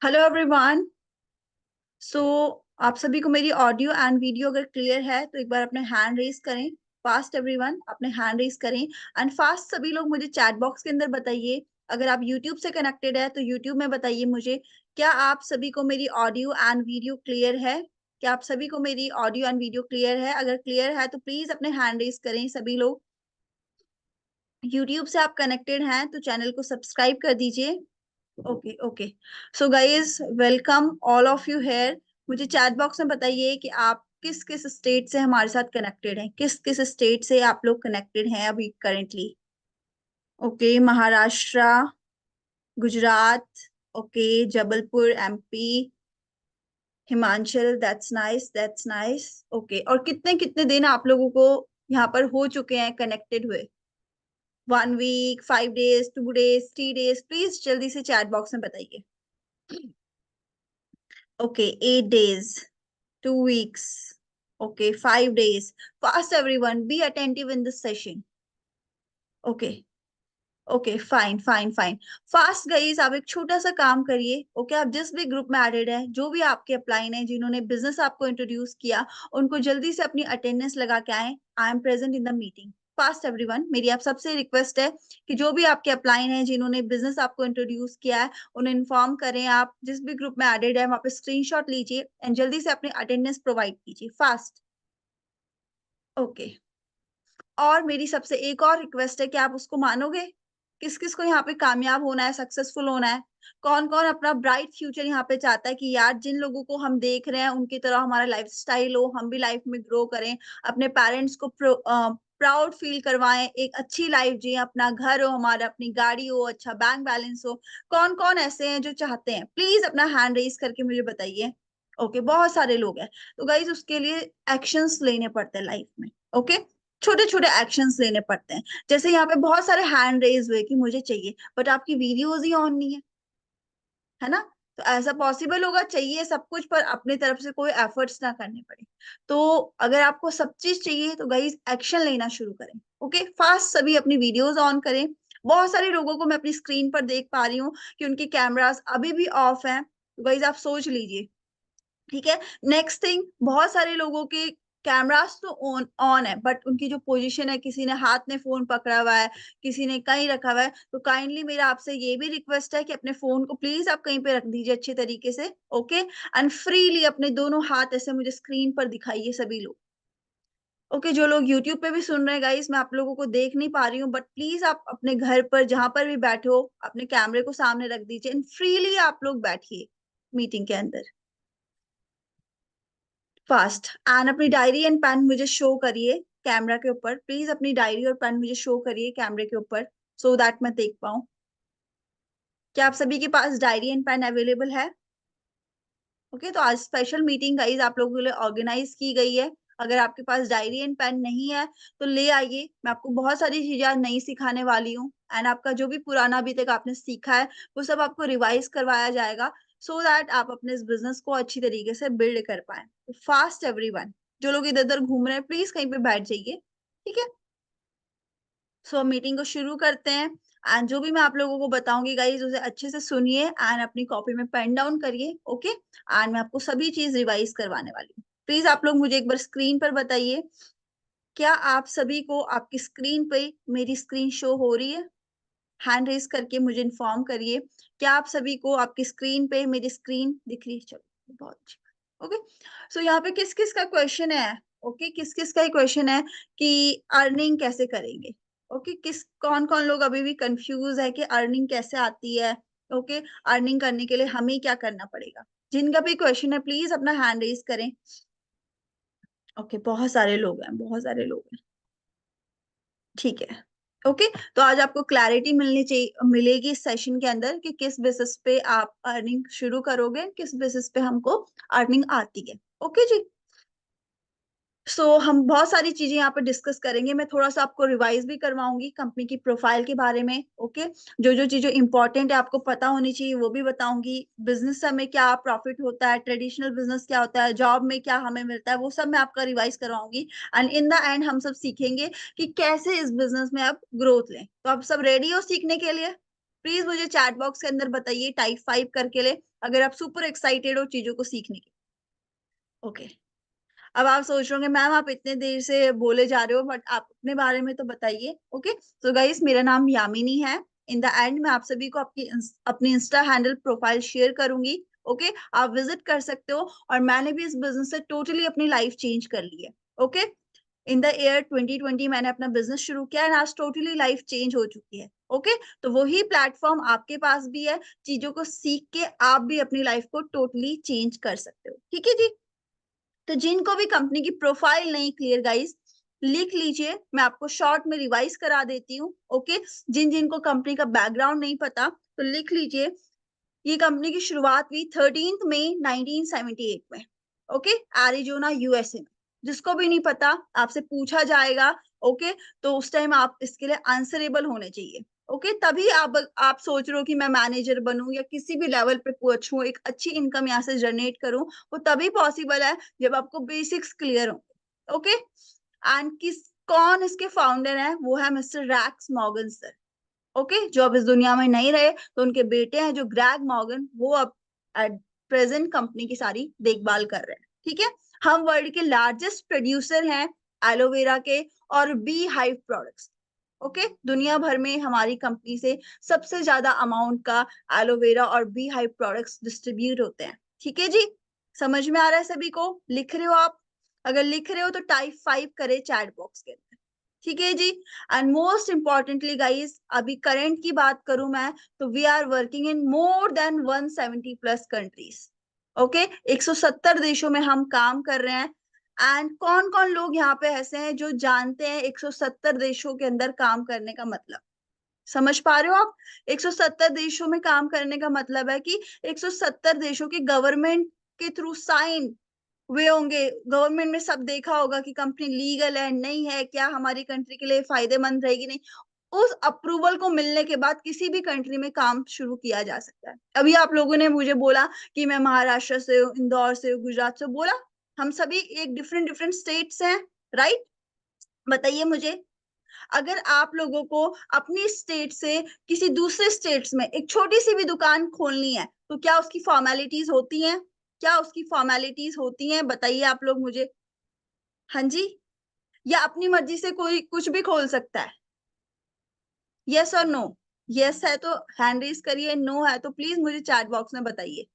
Hello everyone. सो आप सभी को मेरी ऑडियो एंड वीडियो अगर क्लियर है तो एक बार अपने हैंड रेज करें। फास्ट एवरीवन अपने हैंड रेज करें एंड फास्ट सभी लोग मुझे चैट बॉक्स के अंदर बताइए। अगर आप यूट्यूब से कनेक्टेड है तो यूट्यूब में बताइए मुझे, क्या आप सभी को मेरी ऑडियो एंड वीडियो क्लियर है? क्या आप सभी को मेरी ऑडियो एंड वीडियो क्लियर है? अगर क्लियर है तो प्लीज अपने हैंड रेज करें सभी लोग। यूट्यूब से आप कनेक्टेड हैं तो चैनल को सब्सक्राइब कर दीजिए। Okay okay. So guys welcome all of you here. मुझे चैट बॉक्स में बताइए कि आप किस किस स्टेट से हमारे साथ कनेक्टेड हैं, किस किस स्टेट से आप लोग कनेक्टेड हैं अभी currently. Okay, Maharashtra, Gujarat, okay, Jabalpur MP, Himachal, that's nice that's nice. Okay, और कितने कितने दिन आप लोगों को यहाँ पर हो चुके हैं कनेक्टेड हुए? 1 week, 5 days, 2 days, 3 days? Please जल्दी से चैट बॉक्स में बताइए। Okay, 8 days, 2 weeks, okay, 5 days. Fast everyone, be attentive in this session. Okay, okay fine fine fine. Fast guys, आप एक छोटा सा काम करिए। ओके, आप जिस भी ग्रुप में एडेड है, जो भी आपके अपलाइन है, जिन्होंने बिजनेस आपको इंट्रोड्यूस किया, उनको जल्दी से अपनी अटेंडेंस लगा के आए। I am present in the meeting. Fast everyone, मेरी आप सबसे रिक्वेस्ट है कि जो भी आपके अपलाइन है, जिन्होंने बिजनेस आपको इंट्रोड्यूस किया है, उन्हें इन्फॉर्म करें। आप जिस भी ग्रुप में एडेड है वहां पे स्क्रीनशॉट लीजिए एंड जल्दी से अपनी अटेंडेंस प्रोवाइड कीजिए फास्ट। ओके, और मेरी सबसे एक और रिक्वेस्ट है कि आप उसको मानोगे। किस किस को यहाँ पे कामयाब होना है, सक्सेसफुल होना है? कौन कौन अपना ब्राइट फ्यूचर यहाँ पे चाहता है कि यार जिन लोगों को हम देख रहे हैं उनकी तरह हमारा लाइफ स्टाइल हो, हम भी लाइफ में ग्रो करें, अपने पेरेंट्स को प्राउड फील करवाएं, एक अच्छी लाइफ जिए, अपना घर हो हमारा, अपनी गाड़ी हो, अच्छा बैंक बैलेंस हो। कौन कौन ऐसे हैं जो चाहते हैं? प्लीज अपना हैंड रेज करके मुझे बताइए। ओके, बहुत सारे लोग हैं। तो गाइज उसके लिए एक्शंस लेने पड़ते हैं लाइफ में। ओके, छोटे छोटे एक्शंस लेने पड़ते हैं। जैसे यहाँ पे बहुत सारे हैंड रेज हुए कि मुझे चाहिए, बट आपकी वीडियोज ही ऑन नहीं है ना? तो ऐसा पॉसिबल होगा? चाहिए सब कुछ पर अपनी तरफ से कोई एफर्ट्स ना करने पड़े। तो अगर आपको सब चीज चाहिए तो गाइज एक्शन लेना शुरू करें। ओके, फास्ट सभी अपनी वीडियोज ऑन करें। बहुत सारे लोगों को मैं अपनी स्क्रीन पर देख पा रही हूँ कि उनके कैमरास अभी भी ऑफ हैं। तो गाइज आप सोच लीजिए। ठीक है, नेक्स्ट थिंग, बहुत सारे लोगों के कैमरास तो ऑन ऑन है बट उनकी जो पोजीशन है, किसी ने हाथ में फोन पकड़ा हुआ है, किसी ने कहीं रखा हुआ है। तो काइंडली मेरा आपसे ये भी रिक्वेस्ट है कि अपने फोन को प्लीज आप कहीं पे रख दीजिए अच्छे तरीके से। ओके, एंड फ्रीली अपने दोनों हाथ ऐसे मुझे स्क्रीन पर दिखाइए सभी लोग। ओके, जो लोग यूट्यूब पे भी सुन रहे हैं गाइस, मैं आप लोगों को देख नहीं पा रही हूँ बट प्लीज आप अपने घर पर जहां पर भी बैठे हो अपने कैमरे को सामने रख दीजिए एंड फ्रीली आप लोग बैठिए मीटिंग के अंदर फास्ट। एंड अपनी डायरी एंड पेन मुझे शो करिए कैमरा के ऊपर। प्लीज अपनी डायरी और पेन मुझे शो करिए कैमरे के ऊपर सो दैट मैं देख पाऊं। क्या आप सभी के पास डायरी एंड पेन अवेलेबल है? ओके, तो आज स्पेशल मीटिंग गाइज आप लोगों के लिए ऑर्गेनाइज की गई है। अगर आपके पास डायरी एंड पेन नहीं है तो ले आइए। मैं आपको बहुत सारी चीजें आज नई सिखाने वाली हूँ एंड आपका जो भी पुराना अभी तक आपने सीखा है वो सब आपको रिवाइज करवाया जाएगा सो दैट आप अपने इस बिजनेस को अच्छी तरीके से बिल्ड कर पाए। तो फास्ट एवरीवन, जो लोग इधर उधर घूम रहे हैं प्लीज कहीं पे बैठ जाइए। ठीक है, सो मीटिंग को शुरू करते हैं। एंड जो भी मैं आप लोगों को बताऊंगी गाइज उसे अच्छे से सुनिए एंड अपनी कॉपी में पेन डाउन करिए। ओके, एंड मैं आपको सभी चीज रिवाइज करवाने वाली हूँ। प्लीज आप लोग मुझे एक बार स्क्रीन पर बताइए, क्या आप सभी को आपकी स्क्रीन पे मेरी स्क्रीन शो हो रही है? हैंड रेज करके मुझे इन्फॉर्म करिए। क्या आप सभी को आपकी स्क्रीन पे मेरी स्क्रीन दिख रही है? चलो, बहुत अच्छी। ओके, सो यहाँ पे किस किस का क्वेश्चन है? ओके, किस किस का ही क्वेश्चन है कि अर्निंग कैसे करेंगे? ओके, किस कौन कौन लोग अभी भी कंफ्यूज है कि अर्निंग कैसे आती है? ओके, अर्निंग करने के लिए हमें क्या करना पड़ेगा? जिनका भी क्वेश्चन है प्लीज अपना हैंड रेज करें। ओके, बहुत सारे लोग हैं, बहुत सारे लोग हैं। ठीक है, ओके। तो आज आपको क्लैरिटी मिलनी चाहिए, मिलेगी इस सेशन के अंदर कि किस बेसिस पे आप अर्निंग शुरू करोगे, किस बेसिस पे हमको अर्निंग आती है। ओके जी। हम बहुत सारी चीजें यहाँ पर डिस्कस करेंगे। मैं थोड़ा सा आपको रिवाइज भी करवाऊंगी कंपनी की प्रोफाइल के बारे में। ओके, जो जो चीजें इंपॉर्टेंट है आपको पता होनी चाहिए वो भी बताऊंगी। बिजनेस में क्या प्रॉफिट होता है, ट्रेडिशनल बिजनेस क्या होता है, जॉब में क्या हमें मिलता है, वो सब मैं आपका रिवाइज करवाऊंगी। एंड इन द एंड हम सब सीखेंगे कि कैसे इस बिजनेस में आप ग्रोथ लें। तो आप सब रेडी हो सीखने के लिए? प्लीज मुझे चैट बॉक्स के अंदर बताइए टाइप 5 करके ले, अगर आप सुपर एक्साइटेड हो चीजों को सीखने के। ओके, अब आप सोच रहे होंगे मैम आप इतने देर से बोले जा रहे हो, बट आप अपने बारे में तो बताइए। ओके, तो गाइस मेरा नाम यामिनी है। इन द एंड मैं आप सभी को अपनी इंस्टा हैंडल प्रोफाइल शेयर करूंगी। ओके, आप विजिट कर सकते हो। और मैंने भी इस बिजनेस से टोटली अपनी लाइफ चेंज कर ली है। ओके, इन द ईयर 2020 मैंने अपना बिजनेस शुरू किया एंड आज टोटली लाइफ चेंज हो चुकी है। ओके, तो वही प्लेटफॉर्म आपके पास भी है, चीजों को सीख के आप भी अपनी लाइफ को टोटली चेंज कर सकते हो। ठीक है जी, तो जिनको भी कंपनी की प्रोफाइल नहीं क्लियर गाइस, लिख लीजिए, मैं आपको शॉर्ट में रिवाइज करा देती हूँ। ओके, जिन जिनको कंपनी का बैकग्राउंड नहीं पता तो लिख लीजिए। ये कंपनी की शुरुआत हुई 13 मई 1978 में। ओके, एरिजोना यूएसए में। जिसको भी नहीं पता आपसे पूछा जाएगा। ओके, तो उस टाइम आप इसके लिए आंसरेबल होने चाहिए। ओके, तभी आप सोच रहे हो कि मैं मैनेजर बनूं या किसी भी लेवल पे पहुंचूं, एक अच्छी इनकम यहाँ से जनरेट करूं, वो तभी पॉसिबल है जब आपको बेसिक्स क्लियर हो। ओके, एंड कौन इसके फाउंडर है, वो है mister Rex Morgan sir. Okay, जो अब इस दुनिया में नहीं रहे, तो उनके बेटे हैं जो ग्रैग मॉर्गन, वो अब एट प्रेजेंट कंपनी की सारी देखभाल कर रहे हैं। ठीक है, हम वर्ल्ड के लार्जेस्ट प्रोड्यूसर हैं एलोवेरा के और बी हाइव प्रोडक्ट्स। ओके, दुनिया भर में हमारी कंपनी से सबसे ज्यादा अमाउंट का एलोवेरा और बी हाइव प्रोडक्ट्स डिस्ट्रीब्यूट होते हैं। ठीक है जी, समझ में आ रहा है सभी को? लिख रहे हो आप? अगर लिख रहे हो तो टाइप 5 करे चैट बॉक्स के अंदर। ठीक है जी, एंड मोस्ट इंपॉर्टेंटली गाइस, अभी करंट की बात करूं मैं, तो we are working in more than 170 plus countries. Okay, 170 देशों में हम काम कर रहे हैं। एंड कौन कौन लोग यहाँ पे ऐसे हैं जो जानते हैं 170 देशों के अंदर काम करने का मतलब? समझ पा रहे हो आप? 170 देशों में काम करने का मतलब है कि 170 देशों के गवर्नमेंट के थ्रू साइन हुए होंगे। गवर्नमेंट में सब देखा होगा कि कंपनी लीगल है नहीं है, क्या हमारी कंट्री के लिए फायदेमंद रहेगी नहीं। उस अप्रूवल को मिलने के बाद किसी भी कंट्री में काम शुरू किया जा सकता है। अभी आप लोगों ने मुझे बोला कि मैं महाराष्ट्र से हूँ, इंदौर से हूँ, गुजरात से बोला, हम सभी एक डिफरेंट डिफरेंट स्टेट्स हैं, राइट? बताइए मुझे, अगर आप लोगों को अपनी स्टेट से किसी दूसरे स्टेट्स में एक छोटी सी भी दुकान खोलनी है, तो क्या उसकी फॉर्मेलिटीज होती हैं? क्या उसकी फॉर्मेलिटीज होती हैं? बताइए आप लोग मुझे। हाँ जी, या अपनी मर्जी से कोई कुछ भी खोल सकता है? यस और नो? यस है तो हैंड रेज करिए, नो है तो प्लीज मुझे चैट बॉक्स में बताइए।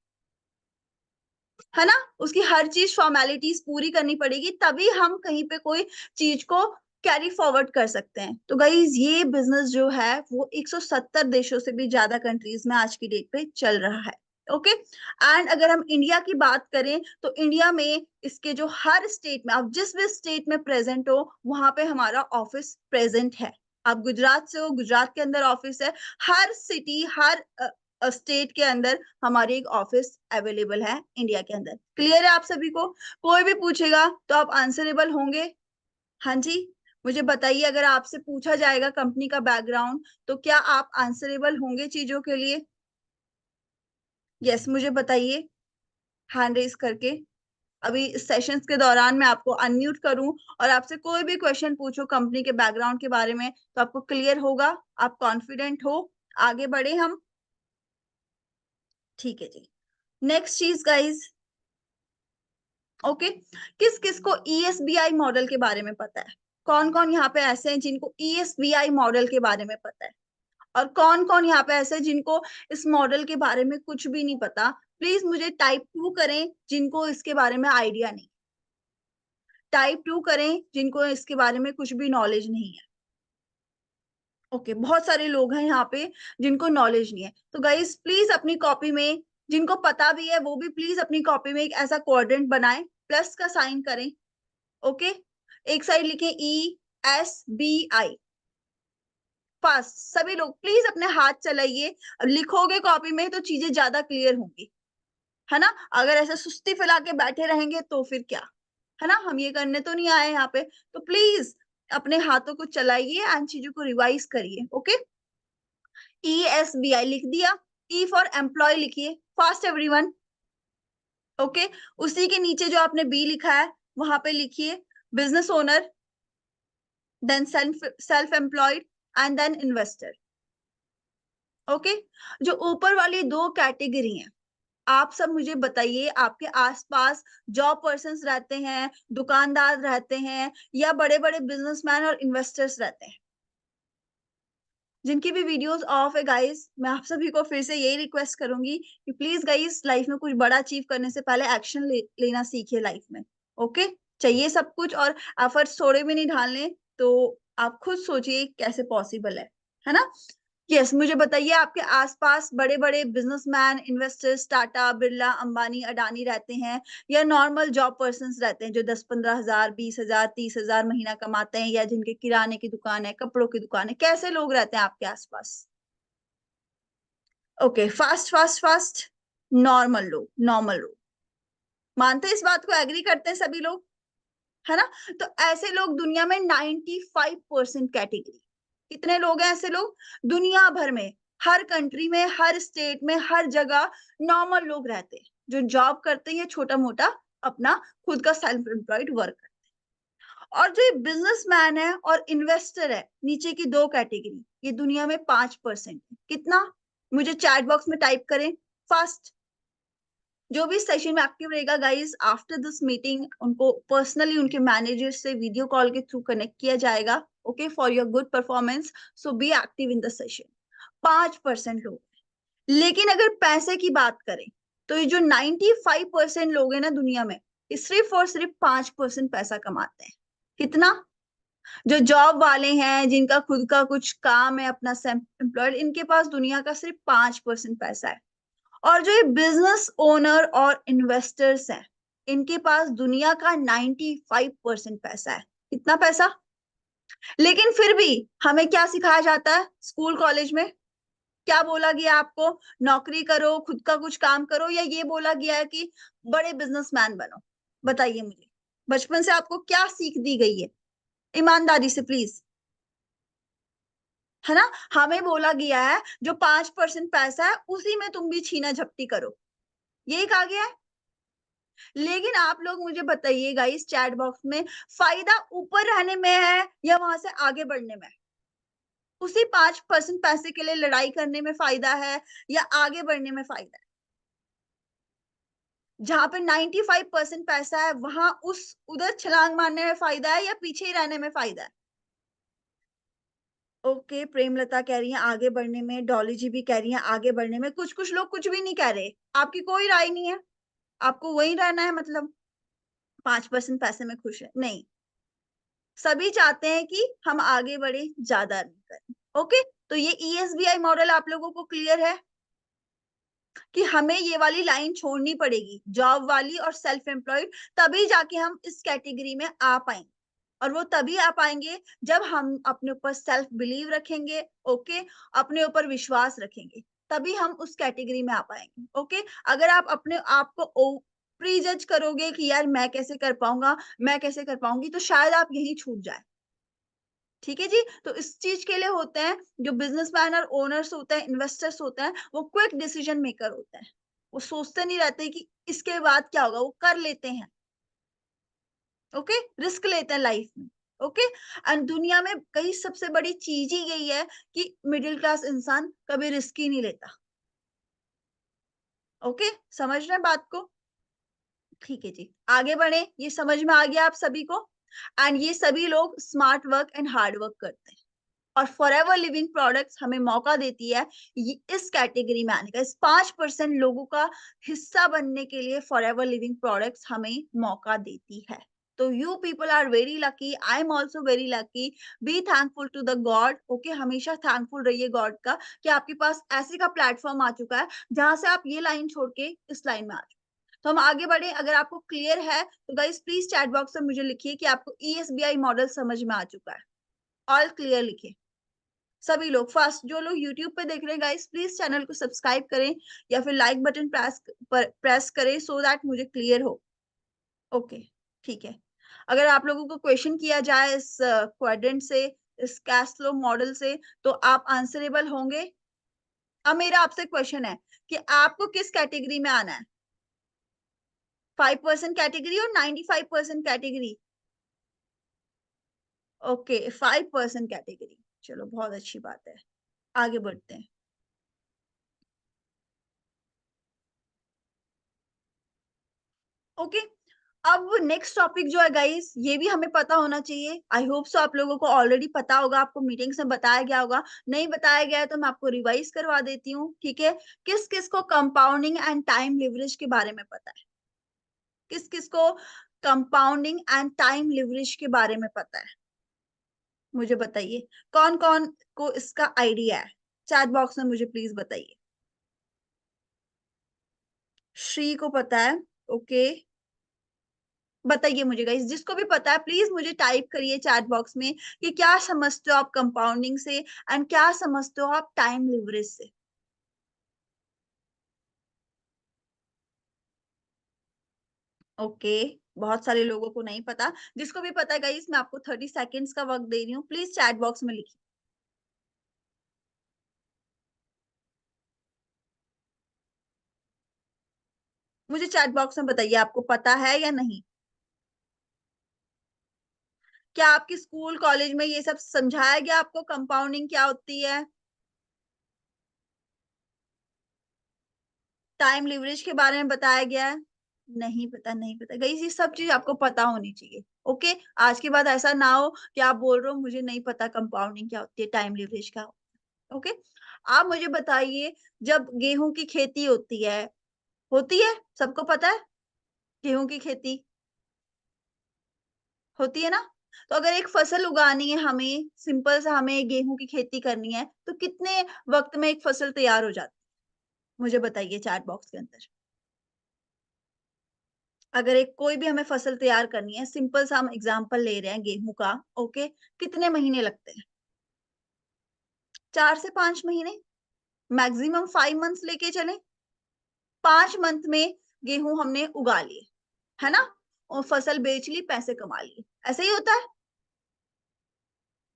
है ना, उसकी हर चीज फॉर्मेलिटीज पूरी करनी पड़ेगी, तभी हम कहीं पे कोई चीज को कैरी फॉरवर्ड कर सकते हैं। तो गाइज ये बिजनेस जो है वो 170 देशों से भी ज्यादा कंट्रीज में आज की डेट पे चल रहा है। ओके, एंड अगर हम इंडिया की बात करें तो इंडिया में इसके जो हर स्टेट में, आप जिस भी स्टेट में प्रेजेंट हो वहां पे हमारा ऑफिस प्रेजेंट है। आप गुजरात से हो, गुजरात के अंदर ऑफिस है। हर सिटी, हर स्टेट के अंदर हमारी एक ऑफिस अवेलेबल है इंडिया के अंदर। क्लियर है आप सभी को? कोई भी पूछेगा तो आप आंसरेबल होंगे? हाँ जी, मुझे बताइए, अगर आपसे पूछा जाएगा कंपनी का बैकग्राउंड तो क्या आप आंसरेबल होंगे चीजों के लिए? यस, मुझे बताइए हैंड रेज करके। अभी सेशंस के दौरान मैं आपको अनम्यूट करूं और आपसे कोई भी क्वेश्चन पूछो कंपनी के बैकग्राउंड के बारे में तो आपको क्लियर होगा, आप कॉन्फिडेंट हो। आगे बढ़े हम। ठीक है जी, नेक्स्ट चीज गाइज। ओके, किस किस को ईएसबीआई मॉडल के बारे में पता है? कौन कौन यहाँ पे ऐसे हैं जिनको ईएसबीआई मॉडल के बारे में पता है? और कौन कौन यहाँ पे ऐसे हैं जिनको इस मॉडल के बारे में कुछ भी नहीं पता? प्लीज मुझे टाइप 2 करें जिनको इसके बारे में आइडिया नहीं। टाइप 2 करें जिनको इसके बारे में कुछ भी नॉलेज नहीं है। ओके, बहुत सारे लोग हैं यहाँ पे जिनको नॉलेज नहीं है। तो गाइस प्लीज अपनी कॉपी में, जिनको पता भी है वो भी प्लीज अपनी कॉपी में एक ऐसा क्वाड्रेंट बनाएं, प्लस का साइन करें। ओके, एक साइड लिखें ESBI। फास्ट सभी लोग प्लीज अपने हाथ चलाइए, लिखोगे कॉपी में तो चीजें ज्यादा क्लियर होंगी। है ना, अगर ऐसे सुस्ती फैला के बैठे रहेंगे तो फिर क्या? है ना, हम ये करने तो नहीं आए यहाँ पे। तो प्लीज अपने हाथों को चलाइए एंड चीजों को रिवाइज करिए। ओके, ESBI लिख दिया, E फॉर एम्प्लॉय लिखिए, फास्ट एवरीवन। ओके, उसी के नीचे जो आपने बी लिखा है वहां पे लिखिए business owner, then self employed and then investor. Okay. जो ऊपर वाली दो कैटेगरी हैं, आप सब मुझे बताइए, आपके आसपास जॉब पर्सन्स रहते हैं, दुकानदार रहते हैं, या बड़े बड़े बिजनेसमैन और इन्वेस्टर्स रहते हैं, जिनकी भी वीडियोस ऑफ है गाइस। मैं आप सभी को फिर से यही रिक्वेस्ट करूंगी कि प्लीज गाइस, लाइफ में कुछ बड़ा अचीव करने से पहले एक्शन लेना सीखिए लाइफ में। ओके। चाहिए सब कुछ और एफर्ट्स थोड़े भी नहीं डालने, तो आप खुद सोचिए कैसे पॉसिबल है ना। यस, मुझे बताइए, आपके आसपास बड़े-बड़े बिज़नेसमैन, इन्वेस्टर्स, टाटा, बिरला, अंबानी, अडानी रहते हैं, या नॉर्मल जॉब पर्सन्स रहते हैं जो 10-15 हज़ार, 20 हज़ार, 30 हज़ार महीना कमाते हैं, या जिनके किराने की दुकान है, कपड़ों की दुकान है? कैसे लोग रहते हैं आपके आसपास? Okay, fast, fast, fast, normal लोग। मानते हैं इस बात को, एग्री करते हैं सभी लोग? है ना? तो ऐसे लोग दुनिया में 95% कैटेगरी। कितने लोग हैं ऐसे लोग? दुनिया भर में, हर कंट्री में, हर स्टेट में, हर जगह नॉर्मल लोग रहते हैं, जो जॉब करते हैं या छोटा-मोटा अपना खुद का सेल्फ एम्प्लॉयड वर्क। और जो ये बिज़नेसमैन है और इन्वेस्टर है, नीचे की 2 कैटेगरी, ये दुनिया में 5% है। कितना? मुझे चैट बॉक्स में टाइप करें, फास्ट। जो भी सेशन में एक्टिव रहेगा गाइस, आफ्टर दिस मीटिंग उनको पर्सनली उनके मैनेजर से वीडियो कॉल के थ्रू कनेक्ट किया जाएगा। Okay, for your good performance, so B active in the session. 5% लोग। लेकिन अगर पैसे की बात करें, तो ये जो 95% लोग हैं ना दुनिया में, ये सिर्फ और सिर्फ 5% पैसा कमाते हैं। कितना? जो जॉब वाले हैं, जिनका खुद का कुछ काम है, अपना सेल्फ एम्प्लॉयड, इनके पास दुनिया का सिर्फ 5% पैसा है। और जो ये बिजनेस ओनर और इन्वेस्टर्स हैं, इनके पास दुनिया का 95% पैसा है। कितना पैसा? लेकिन फिर भी हमें क्या सिखाया जाता है स्कूल कॉलेज में? क्या बोला गया आपको? नौकरी करो, खुद का कुछ काम करो, या ये बोला गया है कि बड़े बिजनेसमैन बनो? बताइए मुझे। बचपन से आपको क्या सीख दी गई है? ईमानदारी से प्लीज। है ना? हमें बोला गया है जो 5% पैसा है, उसी में तुम भी छीना झपटी करो। यही कहा गया है। लेकिन आप लोग मुझे बताइए गाइस, चैट बॉक्स में, फायदा ऊपर रहने में है या वहां से आगे बढ़ने में? उसी 5% पैसे के लिए लड़ाई करने में फायदा है या आगे बढ़ने में फायदा है? जहां पे 95% पैसा है, वहां उस उधर छलांग मारने में फायदा है या पीछे ही रहने में फायदा है? ओके, प्रेमलता कह रही है आगे बढ़ने में, डॉली जी भी कह रही है आगे बढ़ने में, कुछ कुछ लोग कुछ भी नहीं कह रहे। आपकी कोई राय नहीं है? आपको वही रहना है मतलब? 5% पैसे में खुश है? नहीं, सभी चाहते हैं कि हम आगे बढ़े, ज्यादा अर्निंग करें। ओके, तो ये ईएसबीआई मॉडल आप लोगों को क्लियर है कि हमें ये वाली लाइन छोड़नी पड़ेगी, जॉब वाली और सेल्फ एम्प्लॉयड, तभी जाके हम इस कैटेगरी में आ पाएंगे। और वो तभी आ पाएंगे जब हम अपने ऊपर सेल्फ बिलीव रखेंगे। ओके, अपने ऊपर विश्वास रखेंगे, तभी हम उस कैटेगरी में आ पाएंगे। ओके, अगर आप अपने आप को प्री जज करोगे कि यार मैं कैसे कर पाऊंगा, मैं कैसे कर पाऊंगी, तो शायद आप यही छूट जाए। ठीक है जी। तो इस चीज के लिए होते हैं जो बिजनेसमैन और ओनर्स होते हैं, इन्वेस्टर्स होते हैं, वो क्विक डिसीजन मेकर होते हैं। वो सोचते नहीं रहते कि इसके बाद क्या होगा, वो कर लेते हैं। ओके, रिस्क लेते हैं लाइफ में। ओके, एंड दुनिया में कई सबसे बड़ी चीज ही यही है कि मिडिल क्लास इंसान कभी रिस्क ही नहीं लेता। ओके, समझ रहे हैं बात को? ठीक है जी, आगे बढ़े। ये समझ में आ गया आप सभी को? एंड ये सभी लोग smart work and hard work करते हैं, और फॉरएवर लिविंग प्रोडक्ट्स हमें मौका देती है ये इस कैटेगरी में आने का। इस 5% लोगों का हिस्सा बनने के लिए फॉरएवर लिविंग प्रोडक्ट्स हमें मौका देती है। तो you people are very lucky, I am also very lucky. Be thankful to the God. Okay, हमेशा थैंकफुल रहिए गॉड का कि आपके पास ऐसे का प्लेटफॉर्म आ चुका है जहां से आप ये लाइन छोड़ के इस लाइन में आ चुके हैं। तो हम आगे बढ़े। अगर आपको क्लियर है तो गाइस प्लीज चैट बॉक्स में मुझे लिखिए कि आपको ईएसबीआई मॉडल समझ में आ चुका है। ऑल क्लियर लिखिए सभी लोग। फर्स्ट जो लोग यूट्यूब पे देख रहे हैं गाइस, प्लीज चैनल को सब्सक्राइब करें या फिर लाइक बटन प्रेस करें, सो दैट मुझे क्लियर हो। ओके, ठीक है। अगर आप लोगों को क्वेश्चन किया जाए इस क्वाड्रेंट से, इस कैश फ्लो मॉडल से, तो आप आंसरेबल होंगे? अब मेरा आपसे क्वेश्चन है कि आपको किस कैटेगरी में आना है? 5% कैटेगरी और 95% कैटेगरी? Okay, 5% category. चलो, बहुत अच्छी बात है। आगे बढ़ते हैं। ओके। अब नेक्स्ट टॉपिक जो है गाइस, ये भी हमें पता होना चाहिए। आई होप सो आप लोगों को ऑलरेडी पता होगा, आपको मीटिंग्स में बताया गया होगा। नहीं बताया गया है तो मैं आपको रिवाइज करवा देती हूँ, ठीक है। किस किस को कंपाउंडिंग एंड टाइम लिवरेज के बारे में पता है? किस किस को कंपाउंडिंग एंड टाइम लिवरेज के बारे में पता है? मुझे बताइए। कौन कौन को इसका आइडिया है? चैट बॉक्स में मुझे प्लीज बताइए। श्री को पता है। ओके, बताइए मुझे गाइस, जिसको भी पता है प्लीज मुझे टाइप करिए चैट बॉक्स में कि क्या समझते हो आप कंपाउंडिंग से एंड क्या समझते हो आप टाइम लिवरेज से। ओके, बहुत सारे लोगों को नहीं पता। जिसको भी पता है गाइस, मैं आपको 30 सेकेंड्स का वक्त दे रही हूँ, प्लीज चैट बॉक्स में लिखिए। मुझे चैट बॉक्स में बताइए आपको पता है या नहीं। क्या आपके स्कूल कॉलेज में ये सब समझाया गया आपको, कंपाउंडिंग क्या होती है, टाइम लिवरेज के बारे में बताया गया है? नहीं पता, नहीं पता गाइस, ये सब चीज आपको पता होनी चाहिए। ओके, आज के बाद ऐसा ना हो कि आप बोल रहे हो मुझे नहीं पता कंपाउंडिंग क्या होती है, टाइम लिवरेज क्या होता है। ओके, आप मुझे बताइए, जब गेहूं की खेती होती है, सबको पता है गेहूं की खेती होती है ना। तो अगर एक फसल उगानी है हमें, सिंपल सा हमें गेहूं की खेती करनी है, तो कितने वक्त में एक फसल तैयार हो जाती है? मुझे बताइए चैट बॉक्स के अंदर। अगर एक कोई भी हमें फसल तैयार करनी है, सिंपल सा हम एग्जांपल ले रहे हैं गेहूं का, ओके, कितने महीने लगते हैं? 4 से 5 महीने, मैक्सिमम 5 मंथ्स लेके चले। 5 मंथ में गेहूं हमने उगा लिए, है ना, और फसल बेच ली, पैसे कमा लिए। ऐसे ही होता है,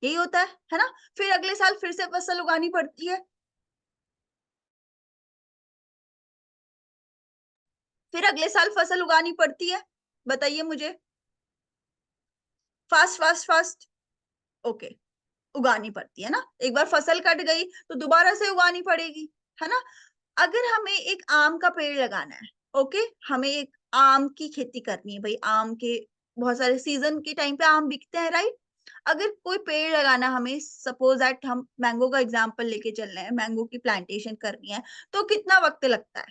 यही होता है ना। फिर अगले साल फिर से फसल उगानी पड़ती है, फिर अगले साल फसल उगानी पड़ती है। बताइए मुझे, फास्ट फास्ट फास्ट। ओके, उगानी पड़ती है ना। एक बार फसल कट गई तो दोबारा से उगानी पड़ेगी, है ना। अगर हमें एक आम का पेड़ लगाना है, ओके, हमें एक आम की खेती करनी है भाई, आम के बहुत सारे सीजन के टाइम पे आम बिकते हैं, राइट। अगर कोई पेड़ लगाना, हमें सपोज दैट हम मैंगो का एग्जांपल लेके चल रहे हैं, मैंगो की प्लांटेशन करनी है, तो कितना वक्त लगता है?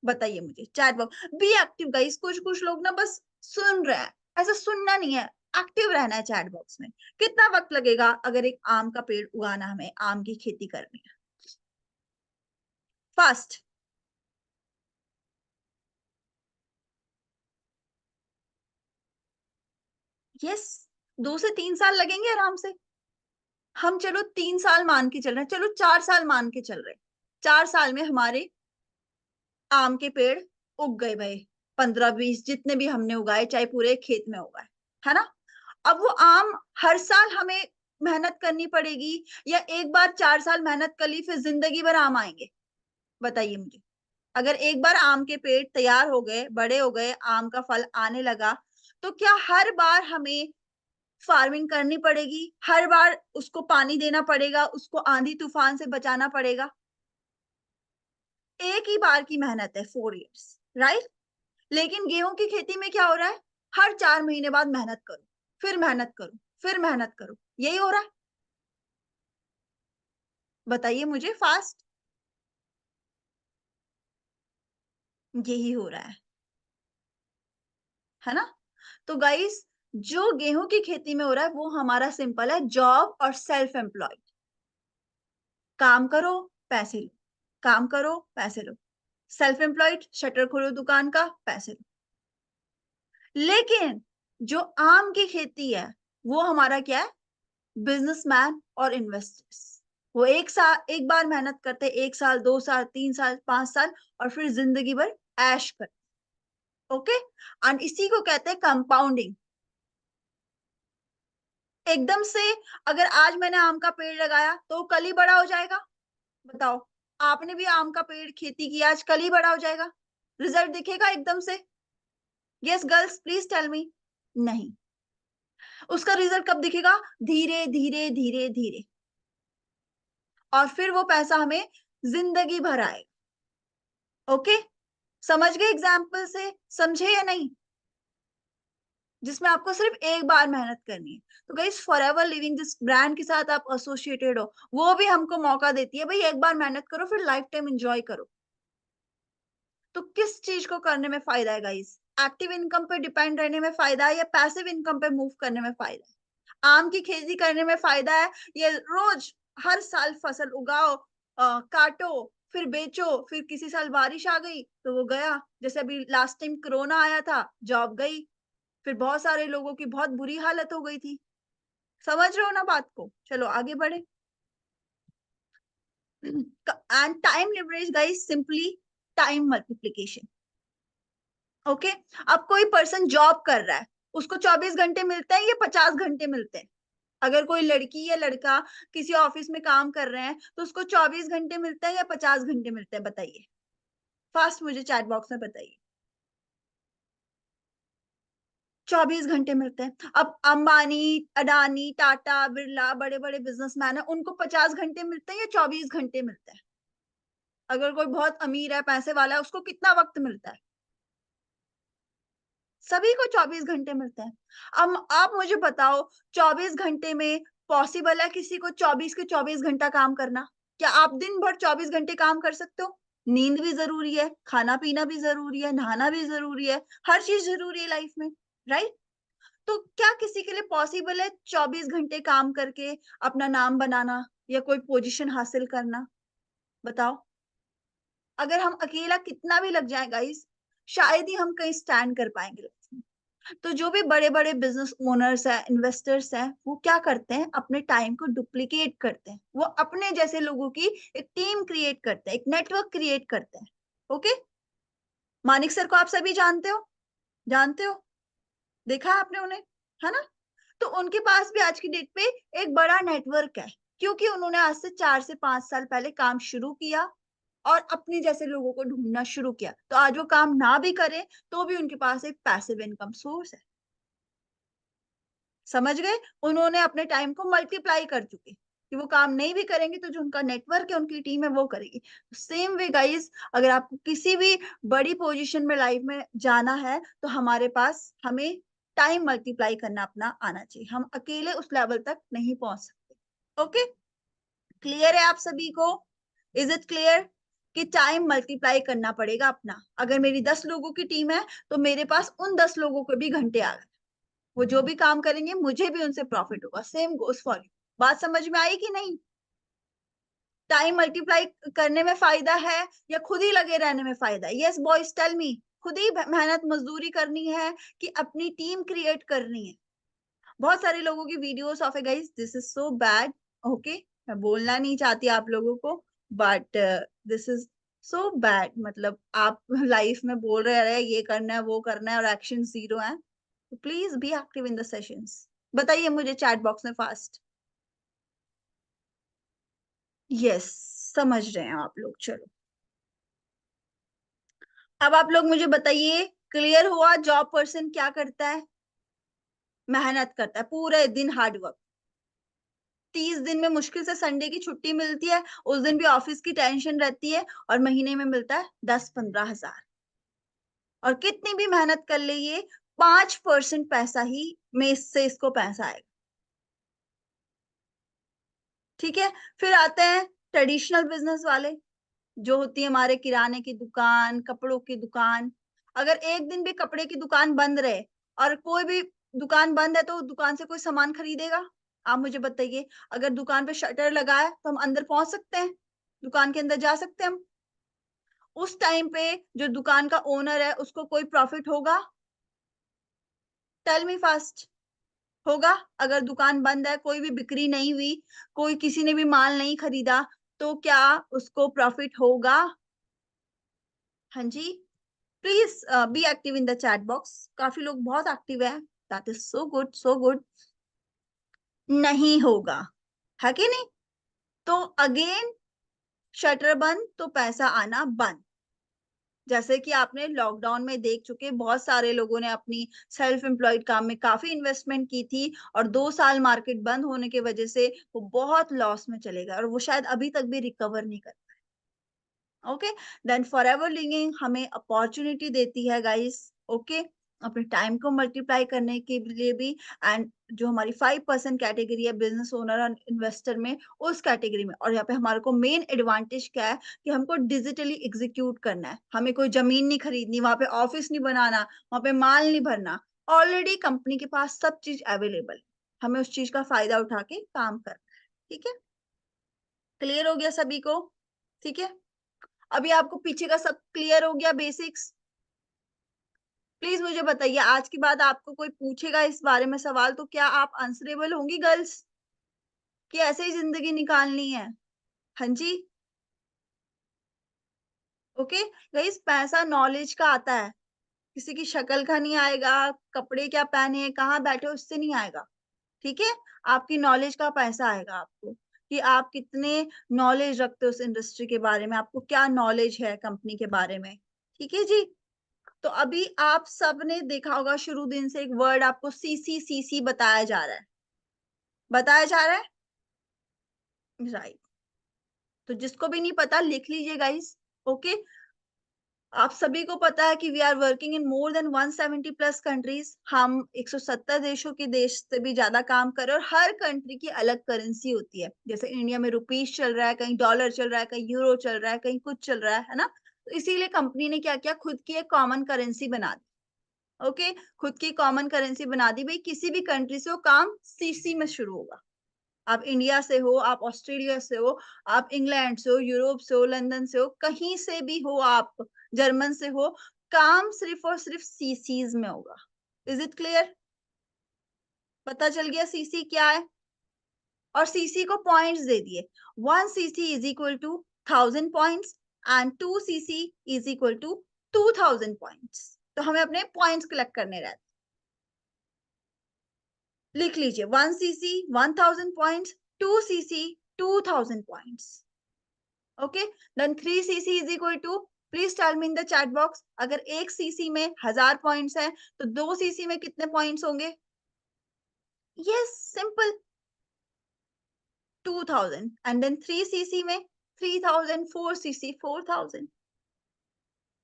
बताइए मुझे chat box. Be active guys, कुछ कुछ लोग ना बस सुन रहे हैं, ऐसा सुनना नहीं है, एक्टिव रहना है चैट बॉक्स में। कितना वक्त लगेगा अगर एक आम का पेड़ उगाना, हमें आम की खेती करनी है? फास्ट। यस, 2 से 3 साल लगेंगे आराम से। हम चलो 3 साल मान के चल रहे हैं, चलो 4 साल मान के चल रहे हैं। 4 साल में हमारे आम के पेड़ उग गए भाई, 15-20 जितने भी हमने उगाए, चाहे पूरे खेत में उगाए, है ना। अब वो आम हर साल हमें मेहनत करनी पड़ेगी, या एक बार 4 साल मेहनत कर ली फिर जिंदगी भर आम आएंगे? बताइए मुझे। अगर एक बार आम के पेड़ तैयार हो गए, बड़े हो गए, आम का फल आने लगा, तो क्या हर बार हमें फार्मिंग करनी पड़ेगी, हर बार उसको पानी देना पड़ेगा, उसको आंधी तूफान से बचाना पड़ेगा? एक ही बार की मेहनत है, 4 इयर्स, राइट। लेकिन गेहूं की खेती में क्या हो रहा है? हर 4 महीने बाद मेहनत करो, फिर मेहनत करो, फिर मेहनत करो, यही हो रहा है। बताइए मुझे फास्ट। यही हो रहा है ना। तो गाइस, जो गेहूं की खेती में हो रहा है वो हमारा सिंपल है, जॉब और सेल्फ एम्प्लॉयड। काम करो, पैसे लो, काम करो, पैसे लो। सेल्फ एम्प्लॉयड, शटर खोलो दुकान का, पैसे लो। लेकिन जो आम की खेती है, वो हमारा क्या है? बिजनेसमैन और इन्वेस्टर्स। वो एक बार मेहनत करते, 1 साल, 2 साल, 3 साल, 5 साल, और फिर जिंदगी भर ऐश करते। ओके, एंड इसी को कहते हैं कंपाउंडिंग। एकदम से अगर आज मैंने आम का पेड़ लगाया तो कल ही बड़ा हो जाएगा? बताओ, आपने भी आम का पेड़ खेती किया, आज कल ही बड़ा हो जाएगा? रिजल्ट दिखेगा एकदम से? Yes girls, please tell me. नहीं, उसका रिजल्ट कब दिखेगा? धीरे धीरे धीरे धीरे, और फिर वो पैसा हमें जिंदगी भर आएगा। ओके, समझ गए एग्जाम्पल से? समझे या नहीं? जिसमें आपको सिर्फ एक बार मेहनत करनी है। तो गाइस फॉरएवर लिविंग जिस ब्रांड के साथ आप एसोसिएटेड हो, वो भी हमको मौका देती है, भाई एक बार मेहनत करो फिर लाइफ टाइम एंजॉय करो। तो किस चीज को करने में फायदा है गाइस? एक्टिव इनकम पे डिपेंड रहने में फायदा है या पैसिव इनकम पे मूव करने में फायदा है? आम की खेती करने में फायदा है या रोज हर साल फसल उगाओ, काटो, फिर बेचो, फिर किसी साल बारिश आ गई तो वो गया। जैसे अभी लास्ट टाइम कोरोना आया था, जॉब गई, फिर बहुत सारे लोगों की बहुत बुरी हालत हो गई थी। समझ रहे हो ना बात को? चलो आगे बढ़े। And time leverage guys simply time multiplication. Okay, अब कोई पर्सन जॉब कर रहा है, उसको 24 घंटे मिलते हैं या 50 घंटे मिलते हैं? अगर कोई लड़की या लड़का किसी ऑफिस में काम कर रहे हैं तो उसको 24 घंटे मिलते हैं या 50 घंटे मिलते हैं? बताइए फास्ट, मुझे चैट बॉक्स में बताइए। 24 घंटे मिलते हैं। अब अंबानी, अडानी, टाटा, बिरला, बड़े बड़े बिजनेसमैन है, उनको 50 घंटे मिलते हैं या 24 घंटे मिलते हैं? अगर कोई बहुत अमीर है, पैसे वाला है, उसको कितना वक्त मिलता है? सभी को 24 घंटे मिलते हैं। अब आप मुझे बताओ, 24 घंटे में पॉसिबल है किसी को 24 के 24 घंटा काम करना? क्या आप दिन भर 24 घंटे काम कर सकते हो? नींद भी जरूरी है, खाना पीना भी जरूरी है, नहाना भी जरूरी है, हर चीज जरूरी है लाइफ में, राइट? तो क्या किसी के लिए पॉसिबल है 24 घंटे काम करके अपना नाम बनाना या कोई पोजीशन हासिल करना? बताओ। अगर हम अकेला कितना भी लग जाए गाइस, शायद ही हम कहीं स्टैंड कर पाएंगे लाइफ में। तो जो भी बड़े-बड़े बिज़नेस ओनर्स हैं, इन्वेस्टर्स हैं, वो क्या करते हैं? अपने टाइम को डुप्लीकेट करते हैं। वो अपने जैसे लोगों की एक टीम क्रिएट करते हैं, एक नेटवर्क क्रिएट करते हैं। ओके? मानिक सर को आप सभी जानते हो? जानते हो? देखा है आपने उन्हें, है ना? तो उनके पास भी आज की डेट पे एक बड़ा नेटवर्क है, क्योंकि उन्होंने आज से 4 से 5 साल पहले काम शुरू किया और अपने जैसे लोगों को ढूँढना शुरू किया। तो आज वो काम ना भी करें, तो भी उनके पास एक पैसिव इनकम सोर्स है। समझ गए? उन्होंने अपने टाइम को मल्टीप्लाई कर चुके कि वो काम नहीं भी करेंगे तो जो उनका नेटवर्क है, उनकी टीम है वो करेगी। सेम वे गाइस, अगर आपको किसी भी बड़ी पोजीशन में लाइफ में जाना है तो हमारे पास हमें टाइम मल्टीप्लाई करना अपना आना चाहिए। हम अकेले उस लेवल तक नहीं पहुंच सकते। ओके? क्लियर है आप सभी को? इज इट क्लियर कि टाइम मल्टीप्लाई करना पड़ेगा अपना? अगर मेरी 10 लोगों की टीम है तो मेरे पास उन 10 लोगों को भी घंटे आ गए। वो जो भी काम करेंगे मुझे भी उनसे प्रॉफिट होगा। Same goes for you. बात समझ में आई कि नहीं? टाइम मल्टीप्लाई करने में फायदा है या खुद ही लगे रहने में फायदा है? Yes boys tell me. खुद ही मेहनत मजदूरी करनी है कि अपनी टीम क्रिएट करनी है? बहुत सारे लोगों की वीडियोस ऑफ है guys, this is so bad. Okay, मैं बोलना नहीं चाहती आप लोगों को, but this is so bad. मतलब आप लाइफ में बोल रहे हैं ये करना है वो करना है और एक्शन जीरो है। तो please be active in the sessions. बताइए मुझे चैट बॉक्स में फास्ट। यस, समझ रहे हैं आप लोग। चलो अब आप लोग मुझे बताइए, क्लियर हुआ जॉब पर्सन क्या करता है? मेहनत करता है पूरे दिन, हार्ड वर्क। 30 दिन में मुश्किल से संडे की छुट्टी मिलती है, उस दिन भी ऑफिस की टेंशन रहती है और महीने में मिलता है 10-15 हजार। और कितनी भी मेहनत कर ले ये 5% पैसा ही में से इसको पैसा आएगा। ठीक है? फिर आते हैं ट्रेडिशनल बिजनेस वाले, जो होती है हमारे किराने की दुकान, कपड़ों की दुकान। अगर एक दिन भी कपड़े की दुकान बंद रहे और कोई भी दुकान बंद है तो दुकान से कोई सामान खरीदेगा? आप मुझे बताइए। अगर दुकान पे शटर लगा है तो हम अंदर पहुंच सकते हैं? दुकान के अंदर जा सकते हैं हम? उस टाइम पे जो दुकान का ओनर है उसको कोई प्रॉफिट होगा? Tell me fast. होगा? अगर दुकान बंद है, कोई भी बिक्री नहीं हुई, कोई किसी ने भी माल नहीं खरीदा, तो क्या उसको प्रॉफिट होगा? हाँ जी। Please be active in the chat box. काफी लोग बहुत एक्टिव है। That is so good, so good. नहीं होगा, है कि नहीं? तो अगेन, शटर बंद तो पैसा आना बंद। जैसे कि आपने लॉकडाउन में देख चुके, बहुत सारे लोगों ने अपनी सेल्फ एम्प्लॉयड काम में काफी इन्वेस्टमेंट की थी और 2 साल मार्केट बंद होने की वजह से वो बहुत लॉस में चले गए और वो शायद अभी तक भी रिकवर नहीं कर। ओके, देन फॉरएवर लिविंग हमें अपॉर्चुनिटी देती है गाइस। ओके, अपने टाइम को मल्टीप्लाई करने के लिए भी, एंड जो हमारी 5% कैटेगरी है बिजनेस ओनर और इन्वेस्टर में, उस कैटेगरी में। और यहाँ पे हमारे को मेन एडवांटेज क्या है कि हमको डिजिटली एग्जीक्यूट करना है, हमें कोई जमीन नहीं खरीदनी, वहां पे ऑफिस नहीं बनाना, वहां पे माल नहीं भरना, ऑलरेडी कंपनी के पास सब चीज अवेलेबल, हमें उस चीज का फायदा उठा के काम करना है। ठीक है, क्लियर हो गया सभी को? ठीक है, अभी आपको पीछे का सब क्लियर हो गया, बेसिक्स? प्लीज मुझे बताइए, आज के बाद आपको कोई पूछेगा इस बारे में सवाल, तो क्या आप आंसरेबल होंगी गर्ल्स, कि ऐसे ही जिंदगी निकालनी है? हाँ जी, ओके गाइस, पैसा नॉलेज का आता है, किसी की शक्ल का नहीं आएगा, कपड़े क्या पहने हैं, कहाँ बैठे हो, उससे नहीं आएगा। ठीक है, आपकी नॉलेज का पैसा आएगा आपको, कि आप कितने नॉलेज रखते हो उस इंडस्ट्री के बारे में, आपको क्या नॉलेज है कंपनी के बारे में। ठीक है जी, तो अभी आप सबने देखा होगा शुरू दिन से एक वर्ड आपको सीसी बताया जा रहा है, बताया जा रहा है, राइट? तो जिसको भी नहीं पता लिख लीजिए गाइस। ओके, आप सभी को पता है कि we are working in more than 170 plus countries, हम 170 देशों के देश से भी ज्यादा काम कर रहे हैं, और हर कंट्री की अलग करेंसी होती है, जैसे इंडिया में रुपीस चल रहा है, कहीं डॉलर चल रहा है, कहीं यूरो चल रहा है, कहीं कुछ चल रहा है ना? तो इसीलिए कंपनी ने क्या किया, खुद की एक कॉमन करेंसी बना दी। ओके, खुद की कॉमन करेंसी बना दी भाई, किसी भी कंट्री से वो काम सीसी में शुरू होगा। आप इंडिया से हो, आप ऑस्ट्रेलिया से हो, आप इंग्लैंड से हो, यूरोप से हो, लंदन से हो, कहीं से भी हो आप, जर्मन से हो, काम सिर्फ और सिर्फ सीसीज में होगा। Is it clear? पता चल गया सीसी क्या है? और सीसी को पॉइंट्स दे दिए, 1 CC is equal to 1000 points, and 2 CC is equal to 2000 points. तो हमें अपने पॉइंट्स कलेक्ट करने रहते, लिख लीजिए, 1 CC 1000 points, 2 CC 2000 points. Okay, then 3 CC is equal to, please tell me in the chat box, अगर 1 सीसी में 1000 points है, तो 2 सीसी में कितने पॉइंट्स होंगे? Yes, simple, 2000, and then 3 CC में 3000, 4 सीसी 4000।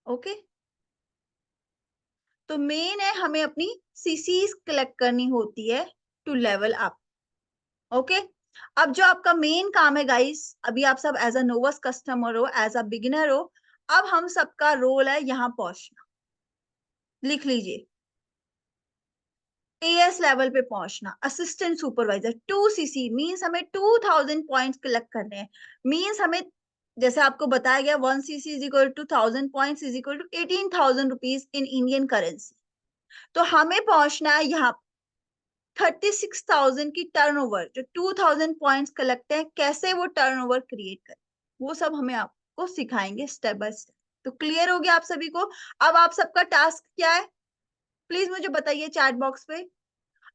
ओके, तो मेन है हमें अपनी सीसीज कलेक्ट करनी होती है टू लेवल अप। ओके, अब जो आपका मेन काम है गाइस, अभी आप सब एज अ नोवस कस्टमर हो, एज अ बिगिनर हो, अब हम सबका रोल है यहाँ पहुंचना, लिख लीजिए, एएस लेवल पे पहुंचना, असिस्टेंट सुपरवाइजर। 2 सीसी मींस हमें 2000 पॉइंट्स कलेक्ट करने हैं, मींस हमें, जैसे आपको बताया गया, 1 CC is equal to 1000 points is equal to 18,000 rupees in Indian currency. तो हमें पहुंचना है यहाँ 36,000 की टर्नओवर, जो 2000 पॉइंट्स कलेक्ट है, कैसे वो टर्नओवर क्रिएट करें, वो सब हमें आपको सिखाएंगे स्टेप बाय स्टेप। तो क्लियर हो गया आप सभी को? अब आप सबका टास्क क्या है, प्लीज मुझे बताइए चैट बॉक्स पे।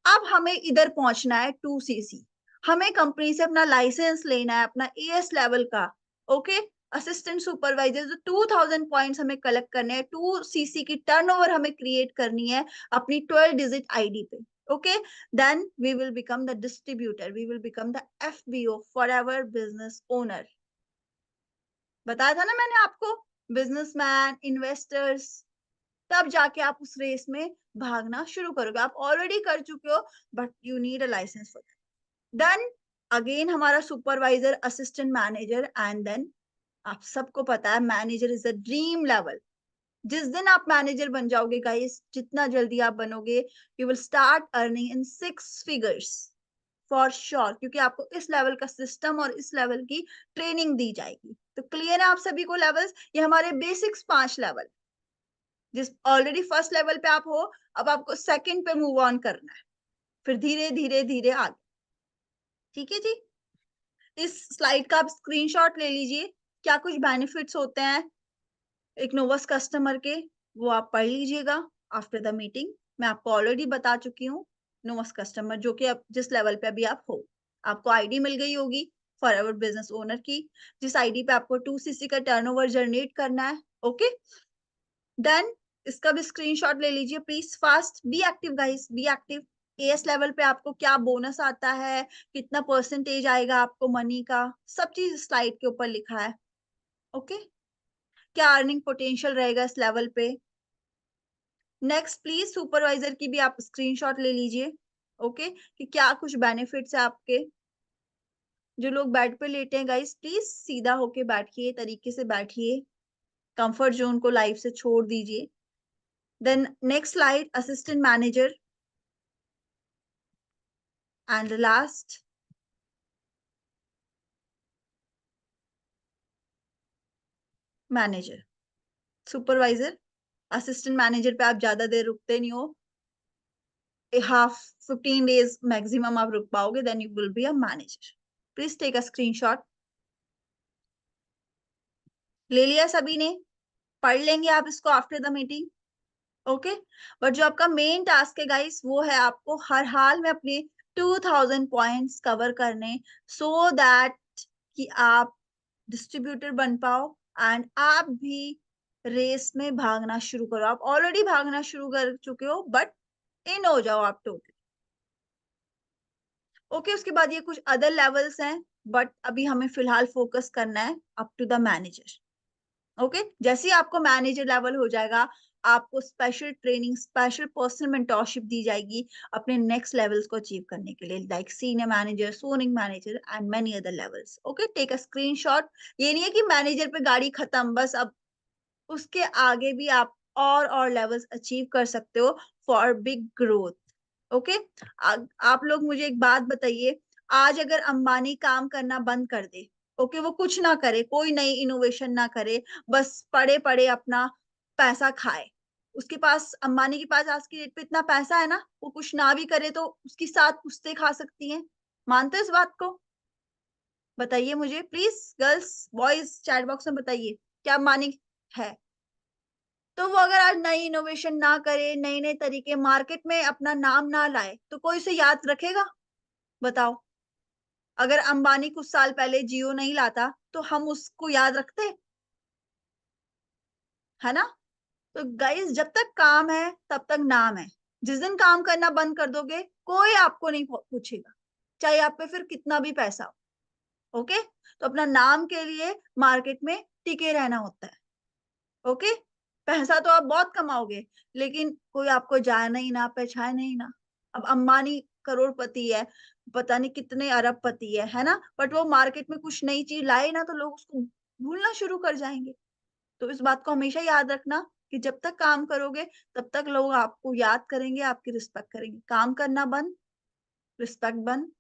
अब हमें इधर पहुंचना है 2 सीसी, हमें कंपनी से अपना लाइसेंस लेना है, अपना एएस लेवल का। ओके, असिस्टेंट सुपरवाइजर, जो 2000 पॉइंट्स हमें कलेक्ट करने हैं, 2 सीसी की टर्नओवर हमें क्रिएट करनी है अपनी 12 डिजिट आईडी पे। Okay, then we will become the distributor, we will become the FBO, forever business owner. बताया था ना मैंने आपको, बिजनेसमैन, इन्वेस्टर्स, तब जाके आप उस रेस में भागना शुरू करोगे। आप ऑलरेडी कर चुके हो, but you need a licence for that. Then again हमारा supervisor, assistant manager, and then आप सबको पता है manager is a dream level. जिस दिन आप मैनेजर बन जाओगे गाइस, जितना जल्दी आप बनोगे, you will start earning in 6 figures for sure, क्योंकि आपको इस लेवल का सिस्टम और इस लेवल की ट्रेनिंग दी जाएगी। तो क्लियर है आप सभी को लेवल्स? ये हमारे बेसिक्स 5 लेवल, जिस ऑलरेडी फर्स्ट लेवल पे आप हो, अब आपको सेकंड पे मूव ऑन करना है, फिर धीरे धीरे धीरे आगे। ठीक है जी, इस स्लाइड का आप स्क्रीनशॉट ले लीजिए, क्या कुछ बेनिफिट्स होते हैं एक नोवस कस्टमर के, वो आप पढ़ लीजिएगा आफ्टर द मीटिंग। मैं आपको ऑलरेडी बता चुकी हूँ, नोवस कस्टमर जो कि अब जिस लेवल पे अभी आप हो, आपको आईडी मिल गई होगी फॉर एवर बिजनेस ओनर की, जिस आईडी पे आपको 2 सीसी का टर्नओवर जनरेट करना है। ओके, देन इसका भी स्क्रीनशॉट ले लीजिए please, fast, be active guys, be active. As level पे आपको क्या बोनस आता है, कितना परसेंटेज आएगा आपको मनी का, सब चीज स्लाइड के ऊपर लिखा है। ओके, क्या अर्निंग पोटेंशियल रहेगा इस लेवल पे, नेक्स्ट प्लीज सुपरवाइजर की भी आप स्क्रीनशॉट ले लीजिए, ओके, कि क्या कुछ बेनिफिट्स है आपके। जो लोग बेड पे लेटे हैं गाइस, प्लीज सीधा होके बैठिए, तरीके से बैठिए, कंफर्ट जोन को लाइफ से छोड़ दीजिए। Then next slide, assistant manager and last manager. Supervisor, assistant manager पे आप ज्यादा देर रुकते नहीं हो, हाफ 15 days मैक्सिमम आप रुक पाओगे, then you will be a manager. Please take a screenshot. ले लिया सभी ने? पढ़ लेंगे आप इसको after the meeting, okay. But जो आपका मेन टास्क है गाइस, वो है आपको हर हाल में अपने 2000 पॉइंट्स कवर करने, सो दैट कि आप डिस्ट्रीब्यूटर बन पाओ एंड आप भी रेस में भागना शुरू करो। आप ऑलरेडी भागना शुरू कर चुके हो, बट इन हो जाओ आप टोटल, ओके। उसके बाद ये कुछ अदर लेवल्स हैं, बट अभी हमें फिलहाल फोकस करना है up to the manager, okay. जैसे ही आपको मैनेजर लेवल हो जाएगा, आपको special training, special personal mentorship दी जाएगी अपने नेक्स्ट लेवल्स को अचीव करने के लिए, like senior manager, zoning manager and many other levels, okay. Take a screenshot. ये नहीं है कि मैनेजर पे गाड़ी खत्म बस, अब उसके आगे भी आप और लेवल्स अचीव कर सकते हो फॉर बिग ग्रोथ, ओके। आप लोग मुझे एक बात बताइए, आज अगर अंबानी काम करना बंद कर दे, ओके, वो कुछ ना करे, कोई नई इनोवेशन ना करे, बस पड़े पड़े अपना पैसा खाए, उसके पास, अंबानी के पास आज की डेट पे इतना पैसा है ना, वो कुछ ना भी करे तो उसकी साथ पुश्ते खा सकती हैं। मानते हो इस बात को? बताइए मुझे please, girls boys chat box में बताइए, क्या अंबानी है? तो वो अगर आज नई इनोवेशन ना करे, नए नए तरीके मार्केट में अपना नाम ना लाए, तो कोई उसे याद रखेगा? बताओ। अगर अंबानी कुछ साल पहले जियो नहीं लाता, तो हम उसको याद रखते, है ना? तो गाइस, जब तक काम है तब तक नाम है। जिस दिन काम करना बंद कर दोगे, कोई आपको नहीं पूछेगा, चाहे आप पे फिर कितना भी पैसा हो, ओके। तो अपना नाम के लिए मार्केट में टिके रहना होता है, ओके। पैसा तो आप बहुत कमाओगे, लेकिन कोई आपको जाने ही ना, पहचाने ही ना। अब अंबानी करोड़पति है, पता नहीं कितने अरबपति है ना, बट वो मार्केट में कुछ नई चीज लाए ना, तो लोग उसको भूलना शुरू कर जाएंगे। तो इस बात को हमेशा याद रखना कि जब तक काम करोगे, तब तक लोग आपको याद करेंगे, आपकी रिस्पेक्ट करेंगे। काम करना बंद, रिस्पेक्ट बंद।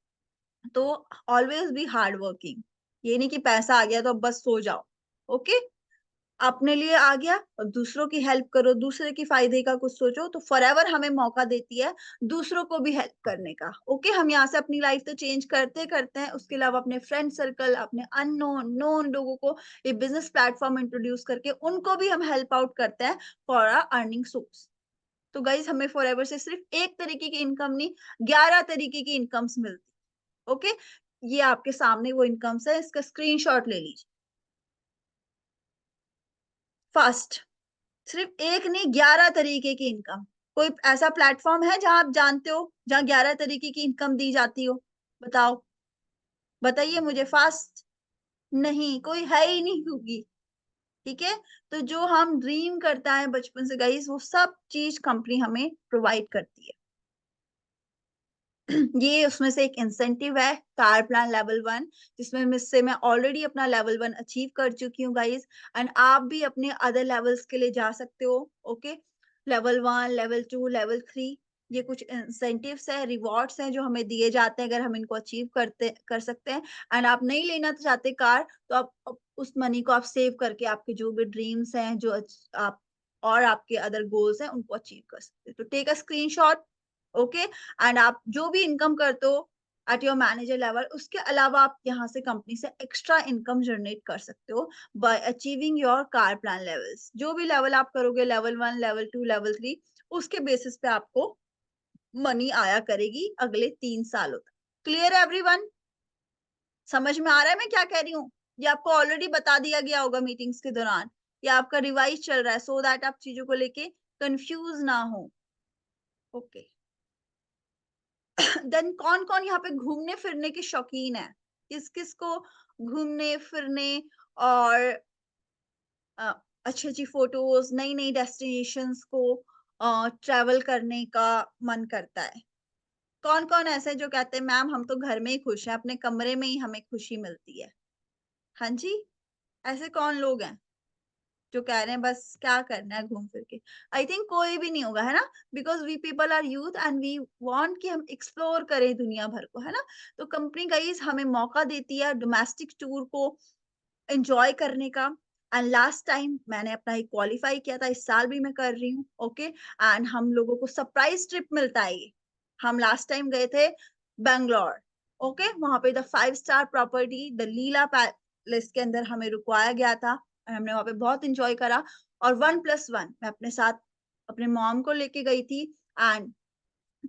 तो ऑलवेज बी हार्ड वर्किंग। ये नहीं कि पैसा आ गया तो अब बस सो जाओ, ओके। अपने लिए आ गया और दूसरों की हेल्प करो, दूसरे की फायदे का कुछ सोचो, तो फॉरएवर हमें मौका देती है दूसरों को भी हेल्प करने का, ओके। हम यहाँ से अपनी लाइफ तो चेंज करते करते हैं, उसके अलावा अपने फ्रेंड सर्कल, अपने अननोन नोन लोगों को ये बिजनेस प्लेटफॉर्म इंट्रोड्यूस करके उनको भी हम हेल्प आउट करते हैं फॉर अ अर्निंग सोर्स। तो गाइज, हमें फॉरएवर से सिर्फ एक तरीके की इनकम नहीं, 11 तरीके की इनकम्स मिलती, ओके। ये आपके सामने वो इनकम्स है, इसका स्क्रीनशॉट ले लीजिए फास्ट। सिर्फ एक नहीं, 11 तरीके की इनकम। कोई ऐसा प्लेटफॉर्म है जहां आप जानते हो, जहां 11 तरीके की इनकम दी जाती हो? बताओ, बताइए मुझे फास्ट। नहीं, कोई है ही नहीं होगी, ठीक है। तो जो हम ड्रीम करता है बचपन से गाइस, वो सब चीज कंपनी हमें प्रोवाइड करती है। ये उसमें से एक इंसेंटिव है, कार प्लान लेवल 1, जिसमें मुझसे मैं ऑलरेडी अपना लेवल 1 अचीव कर चुकी हूँ गाइस। एंड आप भी अपने अदर लेवल्स के लिए जा सकते हो, ओके। लेवल 1, लेवल 2, लेवल 3, ये कुछ इंसेंटिव्स है, रिवॉर्ड्स हैं जो हमें दिए जाते हैं अगर हम इनको अचीव कर सकते हैं। एंड आप नहीं लेना चाहते कार, तो आप उस मनी को आप सेव करके आपके जो भी ड्रीम्स हैं, जो आप और आपके अदर गोल्स हैं, उनको अचीव कर सकते हैं। तो take a screenshot, okay. And आप जो भी इनकम करते हो एट योर मैनेजर लेवल, उसके अलावा आप यहाँ से कंपनी से एक्स्ट्रा इनकम जनरेट कर सकते हो bye achieving your car plan levels. जो भी लेवल आप करोगे, लेवल 1, लेवल 2, लेवल 3, उसके बेसिस पे आपको मनी आया करेगी अगले 3 सालों तक। क्लियर है एवरीवन? समझ में आ रहा है मैं क्या कह रही हूँ? ये आपको ऑलरेडी बता दिया गया होगा मीटिंग्स के दौरान, या आपका रिवाइज चल रहा है, सो दैट आप चीजों को लेके कंफ्यूज ना हो, ओके। देन कौन कौन यहाँ पे घूमने फिरने के शौकीन है? किस किस को घूमने फिरने और अच्छी अच्छी फोटोज, नई नई डेस्टिनेशंस को ट्रैवल करने का मन करता है? कौन-कौन ऐसे हैं जो कहते हैं मैम हम तो घर में ही खुश हैं, अपने कमरे में ही हमें खुशी मिलती है? हाँ जी, ऐसे कौन लोग हैं जो कह रहे हैं बस क्या करना है घूम फिर के? आई थिंक कोई भी नहीं होगा, है ना? Because we people are youth and we want कि हम एक्सप्लोर करें दुनिया भर को, है ना? तो कंपनी गाइज़ हमें मौका देती है डोमेस्टिक टूर को एन्जॉय करने का। एंड लास्ट टाइम मैंने अपना एक क्वालीफाई किया था, इस साल भी मैं कर रही हूँ, ओके? एंड हम लोगों को सरप्राइज़ ट्रिप मिलता है ये। हम लास्ट टाइम गए थे बैंगलोर, ओके? वहाँ पे the 5 star property the Leela palace के अंदर हमें रुकवाया गया था और हमने वहाँ पे बहुत एन्जॉय करा और 1+1 मैं अपने साथ अपने मॉम को लेके गई थी एंड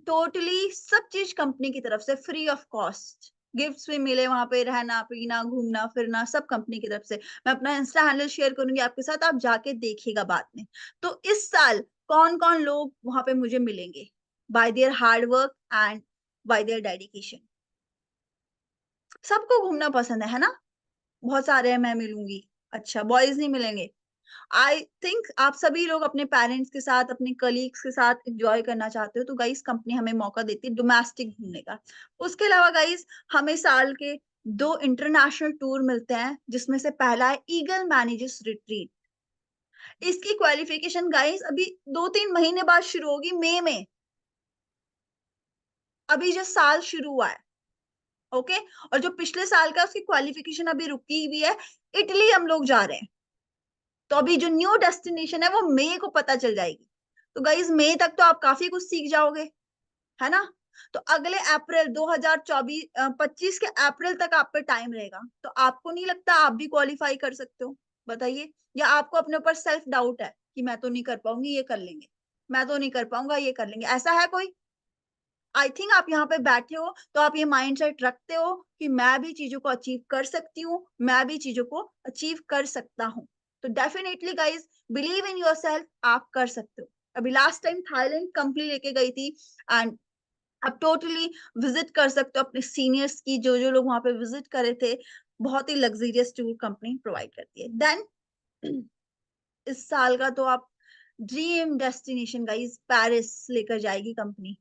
टोटली सब चीज़ कंपनी की तरफ से फ्री ऑफ कॉस्ट। गिफ्ट्स भी मिले वहाँ पे रहना-पीना, घूमना-फिरना सब कंपनी की तरफ से। मैं अपना इंस्टा हैंडल शेयर करूँगी आपके साथ, आप जाके देखिएगा बाद में। तो इस साल कौन-कौन लोग वहाँ पे मुझे मिलेंगे? Bye there hard work and bye there dedication. सबको घूमना पसंद है ना? बहुत सारे हैं मैं मिलूँगी। अच्छा, बॉयज़ नहीं मिलेंगे? आई थिंक आप सभी लोग अपने पेरेंट्स के साथ, अपने कलीग्स के साथ एन्जॉय करना चाहते हो, तो गाइज़ कंपनी हमें मौका देती है डोमेस्टिक घूमने का। उसके अलावा गाइज़ हमें साल के 2 इंटरनेशनल टूर मिलते हैं, जिसमें से पहला है ईगल मैनेजर्स रिट्रीट। इसकी क्वालिफिकेशन गाइज़ अभी 2-3 महीने बाद शुरू होगी मई में, अभी जो साल शुरू हुआ है, ओके? और जो पिछले साल का उसकी क्वालिफिकेशन अभी रुकी हुई है, इटली हम लोग जा रहे हैं। तो अभी जो न्यू डेस्टिनेशन है वो मई को पता चल जाएगी। तो गाइज़ मई तक तो आप काफ़ी कुछ सीख जाओगे, है ना? तो अगले अप्रैल 25 के अप्रैल तक आप पे टाइम रहेगा। तो आपको नहीं लगता आप भी क्वालीफाई कर सकते हो? बताइए? या आपको अपने ऊपर सेल्फ डाउट है कि मैं तो नहीं कर पाऊँगी, ये कर लेंगे। मैं तो नहीं कर पाऊँगा, ये कर लेंगे। ऐसा है कोई? आई थिंक आप यहाँ पे बैठे हो, तो आप ये माइंडसेट रखते हो कि मैं भी चीज़ों को अचीव कर सकती हूँ, मैं भी चीज़ों को अचीव कर सकता हूँ। तो definitely guys believe in yourself आप कर सकते हो। अभी लास्ट टाइम थाईलैंड कंपनी लेके गई थी एंड आप टोटली विज़िट कर सकते हो अपने सीनियर्स की जो-जो लोग वहाँ पे विज़िट करे थे, बहुत ही लग्ज़रियस टूर कंपनी प्रोवाइड करती है। देन इस साल का तो आप ड्रीम डेस्टिनेशन गाइज़ पेरिस लेकर जाएगी कंपनी,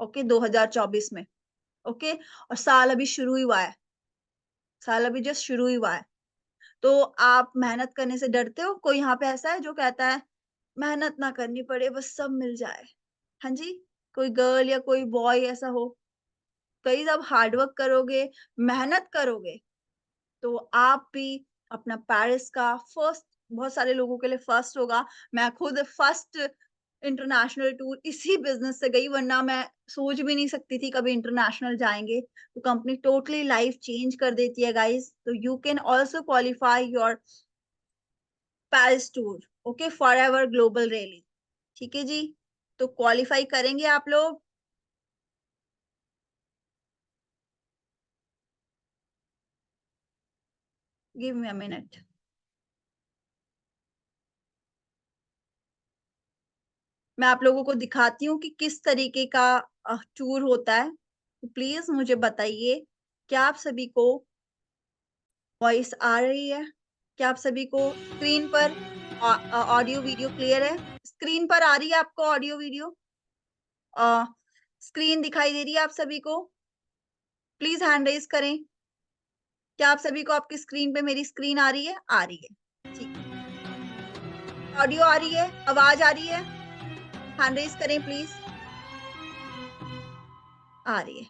ओके 2024 में। ओके? और साल अभी शुरू ही हुआ है, साल अभी जस्ट शुरू ही हुआ है। तो आप मेहनत करने से डरते हो? कोई यहाँ पे ऐसा है जो कहता है, मेहनत ना करनी पड़े बस सब मिल जाए? हाँ जी? कोई गर्ल या कोई बॉय ऐसा हो? कहीं आप हार्ड वर्क करोगे, मेहनत करोगे, तो आप भी अपना पेरिस का फर्स्ट बहुत सारे लोगों के लिए फर्स्ट होगा। मैं खुद फर्स्ट इंटरनेशनल टूर इसी बिज़नेस से गई वरना मैं सोच भी नहीं सकती थी कभी इंटरनेशनल जाएँगे। तो कंपनी टोटली लाइफ चेंज कर देती है गाइज़। तो you can also qualify your Paris tour, okay? Forever global rally, ठीक है जी? तो क्वालीफाई करेंगे आप लोग? Give me a minute. मैं आप लोगों को दिखाती हूँ कि किस तरीके का टूर होता है। तो प्लीज़ मुझे बताइए, क्या आप सभी को वॉइस आ रही है? क्या आप सभी को स्क्रीन पर ऑडियो वीडियो क्लियर है? स्क्रीन पर आ रही है आपको ऑडियो वीडियो? अ, स्क्रीन दिखाई दे रही है आप सभी को? प्लीज़ हैंड रेज़ करें। क्या आप सभी को आपकी स्क्रीन पे मेरी स्क्रीन आ रही है? आ रही है। ठीक है। ऑडियो आ रही है? आवाज़ आ रही है? हैंड रेज़ करें प्लीज़। आ रही है।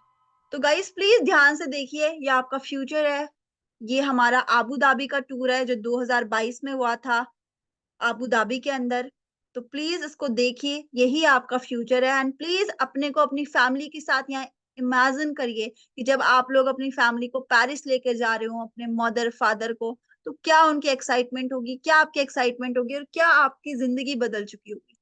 तो गाइज़ प्लीज़ ध्यान से देखिए, ये आपका फ्यूचर है। ये हमारा अबू धाबी का टूर है जो 2022 में हुआ था, अबू धाबी के अंदर। तो प्लीज़ इसको देखिए, यही आपका फ्यूचर है एंड प्लीज़ अपने को अपनी फैमिली के साथ यहाँ इमेजिन करिए कि जब आप लोग अपनी फैमिली को पेरिस लेके जा रहे हो, अपने मदर-फादर को, तो क्या उनकी एक्साइटमेंट होगी, क्या आपकी एक्साइटमेंट होगी और क्या आपकी ज़िंदगी बदल चुकी होगी।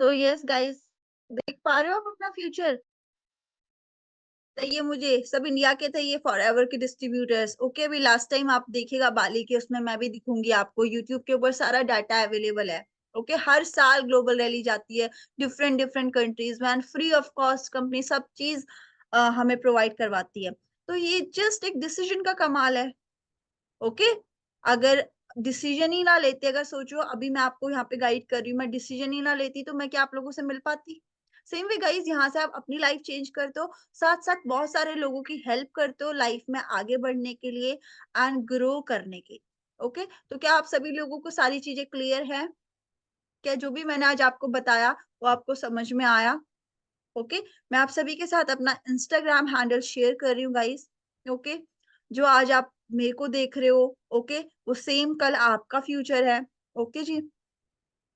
तो यस गाइस, देख पा रहे हो आप अपना फ्यूचर? चाहिए मुझे, सब इंडिया के थे ये फॉरएवर के डिस्ट्रीब्यूटर्स। ओके, अभी लास्ट टाइम आप देखिएगा बाली के, उसमें मैं भी दिखूंगी आपको, यूट्यूब के ऊपर सारा डाटा अवेलेबल है। ओके, हर साल ग्लोबल रैली जाती है, डिफरेंट डिफरेंट कंट्रीज में, and free of cost company सब चीज हमें प्रोवाइड करवाती है। तो ये जस्ट एक डिसीजन का कमाल है। ओके, अगर डिसीजन ही ना लेते, अगर सोचो अभी मैं आपको यहाँ पे गाइड कर रही हूँ, मैं डिसीजन ही ना लेती तो मैं क्या आप लोगों से मिल पाती? सेम वे गाइस, यहाँ से आप अपनी लाइफ चेंज करते हो, साथ साथ बहुत सारे लोगों की हेल्प करते हो लाइफ में आगे बढ़ने के लिए एंड ग्रो करने के। ओके, तो क्या आप सभी लोगों को सारी चीजें क्लियर है? क्या जो भी मैंने आज आपको बताया वो आपको समझ में आया? ओके, मैं आप सभी के साथ अपना इंस्टाग्राम हैंडल शेयर कर रही हूँ गाइस। ओके, जो आज आप मेरे को देख रहे हो, ओके, वो सेम कल आपका फ्यूचर है। Okay ji,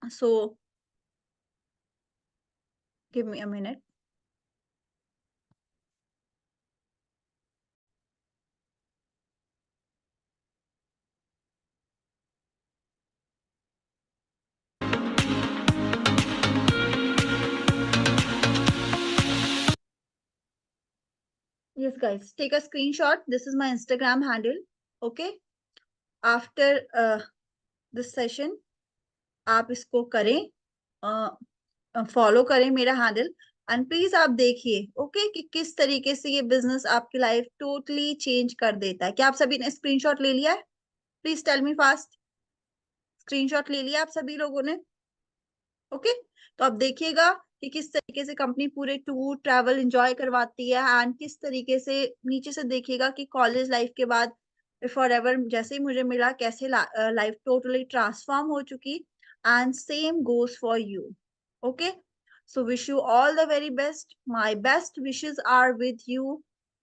so give me a minute. Yes guys, take a screenshot. This is my Instagram handle. Okay, after this session आप इसको करें, फॉलो करें मेरा हैंडल, एंड प्लीज आप देखिए ओके कि किस तरीके से ये बिजनेस आपकी लाइफ टोटली चेंज कर देता है। क्या आप सभी ने स्क्रीनशॉट ले लिया है? Please tell me fast. Screenshot ले लिया आप सभी लोगों ने? ओके, तो अब देखिएगा कि किस तरीके से कंपनी पूरे टूर ट्रैवल एंजॉय करवाती है, एंड किस तरीके से नीचे से देखिएगा कि कॉलेज लाइफ के बाद फॉर एवर जैसे ही मुझे मिला कैसे लाइफ टोटली ट्रांसफॉर्म हो चुकी, and same goes for you. Okay, so wish you all the very best, my best wishes are with you.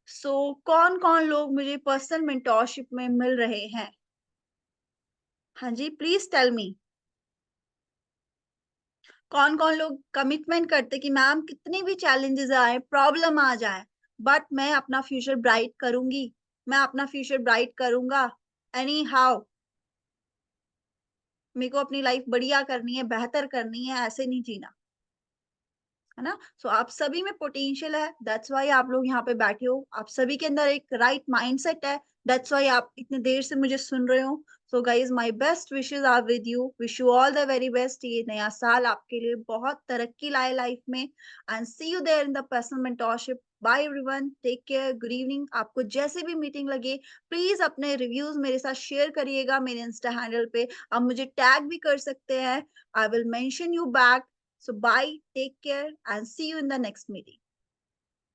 So कौन कौन लोग मुझे पर्सनल मेंटोरशिप में मिल रहे हैं? हाँ जी, प्लीज टेल मी। कौन-कौन लोग कमिटमेंट करते कि मैम कितनी भी चैलेंजेस आए, प्रॉब्लम आ जाए, बट मैं अपना फ्यूचर ब्राइट करूँगी, मैं अपना फ्यूचर ब्राइट करूँगा, एनी हाउ मेरे को अपनी लाइफ बढ़िया करनी है, बेहतर करनी है, ऐसे नहीं जीना। है ना? सो आप सभी में पोटेंशियल है, दैट्स व्हाई आप लोग यहाँ पे बैठे हो। आप सभी के अंदर एक राइट माइंडसेट है, दैट्स व्हाई आप इतने देर से मुझे सुन रहे हो। So guys, my best wishes are with you, wish you all the very best. ये नया साल आपके लिए बहुत तरक्की लाए लाइफ में, and see you there in the personal mentorship. Bye everyone, take care, good evening. आपको जैसे भी मीटिंग लगे, प्लीज अपने रिव्यूज मेरे साथ शेयर करिएगा मेरे इंस्टा हैंडल पे। आप मुझे टैग भी कर सकते हैं, I will mention you back. So bye, take care, and see you in the next meeting.